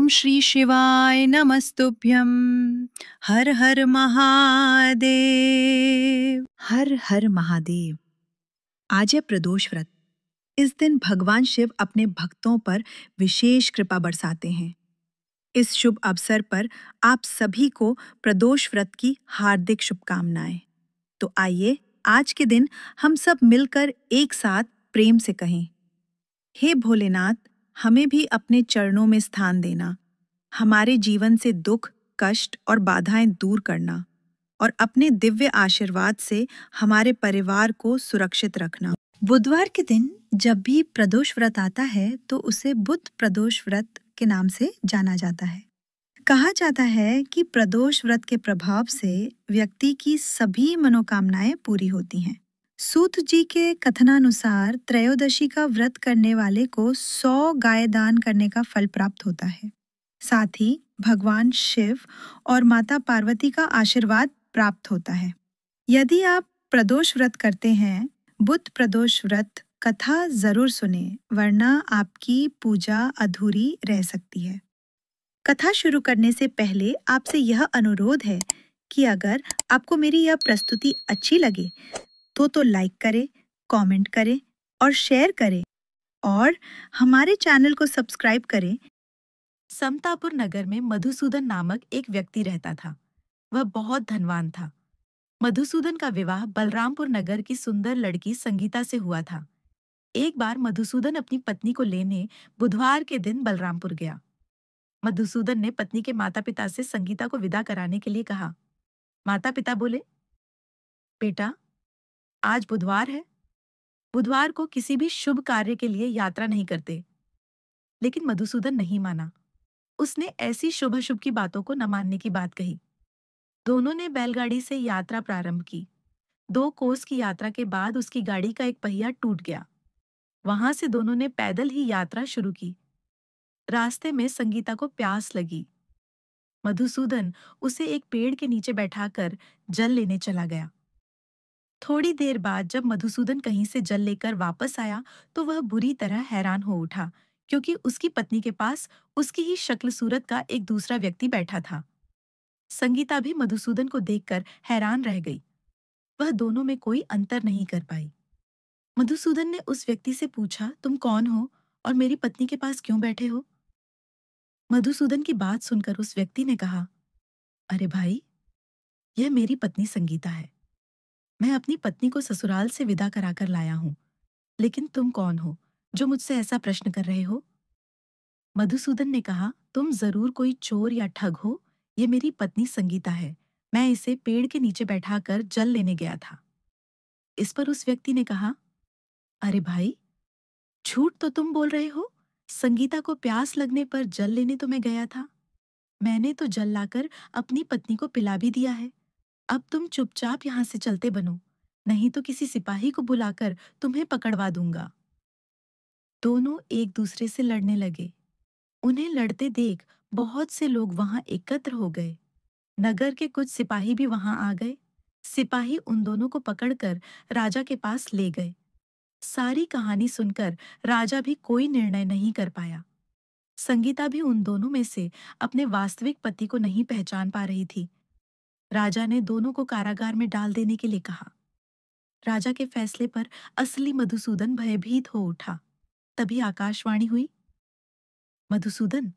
ओम श्री शिवाय नमस्तुभ्यं। हर हर महादेव। हर हर महादेव। आज है प्रदोष व्रत। इस दिन भगवान शिव अपने भक्तों पर विशेष कृपा बरसाते हैं। इस शुभ अवसर पर आप सभी को प्रदोष व्रत की हार्दिक शुभकामनाएं। तो आइए आज के दिन हम सब मिलकर एक साथ प्रेम से कहें, हे भोलेनाथ, हमें भी अपने चरणों में स्थान देना, हमारे जीवन से दुख, कष्ट और बाधाएं दूर करना और अपने दिव्य आशीर्वाद से हमारे परिवार को सुरक्षित रखना। बुधवार के दिन जब भी प्रदोष व्रत आता है तो उसे बुध प्रदोष व्रत के नाम से जाना जाता है। कहा जाता है कि प्रदोष व्रत के प्रभाव से व्यक्ति की सभी मनोकामनाएं पूरी होती हैं। सूत जी के कथनानुसार त्रयोदशी का व्रत करने वाले को 100 गाय दान करने का फल प्राप्त होता है। साथ ही भगवान शिव और माता पार्वती का आशीर्वाद प्राप्त होता है। यदि आप प्रदोष व्रत करते हैं, बुध प्रदोष व्रत कथा जरूर सुने, वरना आपकी पूजा अधूरी रह सकती है। कथा शुरू करने से पहले आपसे यह अनुरोध है कि अगर आपको मेरी यह प्रस्तुति अच्छी लगे तो लाइक करें, कमेंट करें और शेयर करें और हमारे चैनल को सब्सक्राइब करें। समतापुर नगर में मधुसूदन नामक एक व्यक्ति रहता था। वह बहुत धनवान था। मधुसूदन का विवाह बलरामपुर नगर की सुंदर लड़की संगीता से हुआ था। एक बार मधुसूदन अपनी पत्नी को लेने बुधवार के दिन बलरामपुर गया। मधुसूदन ने पत्नी के माता-पिता से संगीता को विदा कराने के लिए कहा। माता-पिता बोले, बेटा, आज बुधवार है। बुधवार को किसी भी शुभ कार्य के लिए यात्रा नहीं करते। लेकिन मधुसूदन नहीं माना। उसने ऐसी शुभ-अशुभ की बातों को न मानने की बात कही। दोनों ने बैलगाड़ी से यात्रा प्रारंभ की। 2 कोस की यात्रा के बाद उसकी गाड़ी का एक पहिया टूट गया। वहां से दोनों ने पैदल ही यात्रा शुरू की। रास्ते में संगीता को प्यास लगी। मधुसूदन उसे एक पेड़ के नीचे बैठाकर जल लेने चला गया। थोड़ी देर बाद जब मधुसूदन कहीं से जल लेकर वापस आया तो वह बुरी तरह हैरान हो उठा, क्योंकि उसकी पत्नी के पास उसकी ही शक्ल सूरत का एक दूसरा व्यक्ति बैठा था। संगीता भी मधुसूदन को देखकर हैरान रह गई। वह दोनों में कोई अंतर नहीं कर पाई। मधुसूदन ने उस व्यक्ति से पूछा, तुम कौन हो और मेरी पत्नी के पास क्यों बैठे हो? मधुसूदन की बात सुनकर उस व्यक्ति ने कहा, अरे भाई, यह मेरी पत्नी संगीता है। मैं अपनी पत्नी को ससुराल से विदा कराकर लाया हूँ। लेकिन तुम कौन हो जो मुझसे ऐसा प्रश्न कर रहे हो? मधुसूदन ने कहा, तुम जरूर कोई चोर या ठग हो। ये मेरी पत्नी संगीता है। मैं इसे पेड़ के नीचे बैठाकर जल लेने गया था। इस पर उस व्यक्ति ने कहा, अरे भाई, झूठ तो तुम बोल रहे हो। संगीता को प्यास लगने पर जल लेने तो मैं गया था। मैंने तो जल लाकर अपनी पत्नी को पिला भी दिया है। अब तुम चुपचाप यहाँ से चलते बनो, नहीं तो किसी सिपाही को बुलाकर तुम्हें पकड़वा दूंगा। दोनों एक दूसरे से लड़ने लगे। उन्हें लड़ते देख बहुत से लोग वहां एकत्र हो गए। नगर के कुछ सिपाही भी वहां आ गए। सिपाही उन दोनों को पकड़कर राजा के पास ले गए। सारी कहानी सुनकर राजा भी कोई निर्णय नहीं कर पाया। संगीता भी उन दोनों में से अपने वास्तविक पति को नहीं पहचान पा रही थी। राजा ने दोनों को कारागार में डाल देने के लिए कहा। राजा के फैसले पर असली मधुसूदन भयभीत हो उठा। तभी आकाशवाणी हुई, मधुसूदन,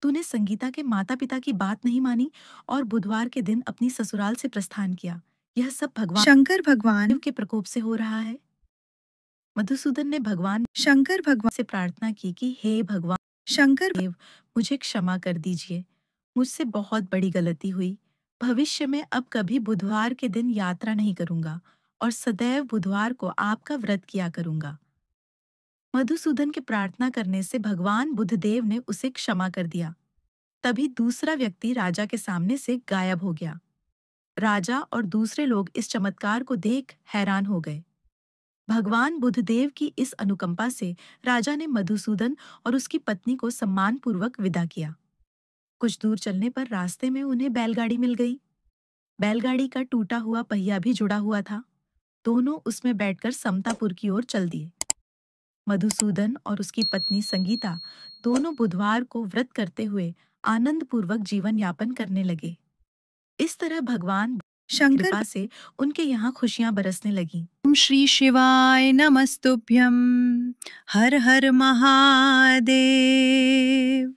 तूने संगीता के माता पिता की बात नहीं मानी और बुधवार के दिन अपनी ससुराल से प्रस्थान किया। यह सब भगवान शंकर भगवान शिव के प्रकोप से हो रहा है। मधुसूदन ने भगवान शंकर भगवान से प्रार्थना की कि हे भगवान शंकर देव, मुझे क्षमा कर दीजिए। मुझसे बहुत बड़ी गलती हुई। भविष्य में अब कभी बुधवार के दिन यात्रा नहीं करूंगा और सदैव बुधवार को आपका व्रत किया करूंगा। मधुसूदन के प्रार्थना करने से भगवान बुधदेव ने उसे क्षमा कर दिया। तभी दूसरा व्यक्ति राजा के सामने से गायब हो गया। राजा और दूसरे लोग इस चमत्कार को देख हैरान हो गए। भगवान बुधदेव की इस अनुकंपा से राजा ने मधुसूदन और उसकी पत्नी को सम्मानपूर्वक विदा किया। कुछ दूर चलने पर रास्ते में उन्हें बैलगाड़ी मिल गई। बैलगाड़ी का टूटा हुआ पहिया भी जुड़ा हुआ था। दोनों उसमें बैठकर समतापुर की ओर चल दिए। मधुसूदन और उसकी पत्नी संगीता दोनों बुधवार को व्रत करते हुए आनंद पूर्वक जीवन यापन करने लगे। इस तरह भगवान की शंकर कृपा से उनके यहाँ खुशियां बरसने लगीं। ओम श्री शिवाय नमस्तुभ्यं। हर हर महादेव।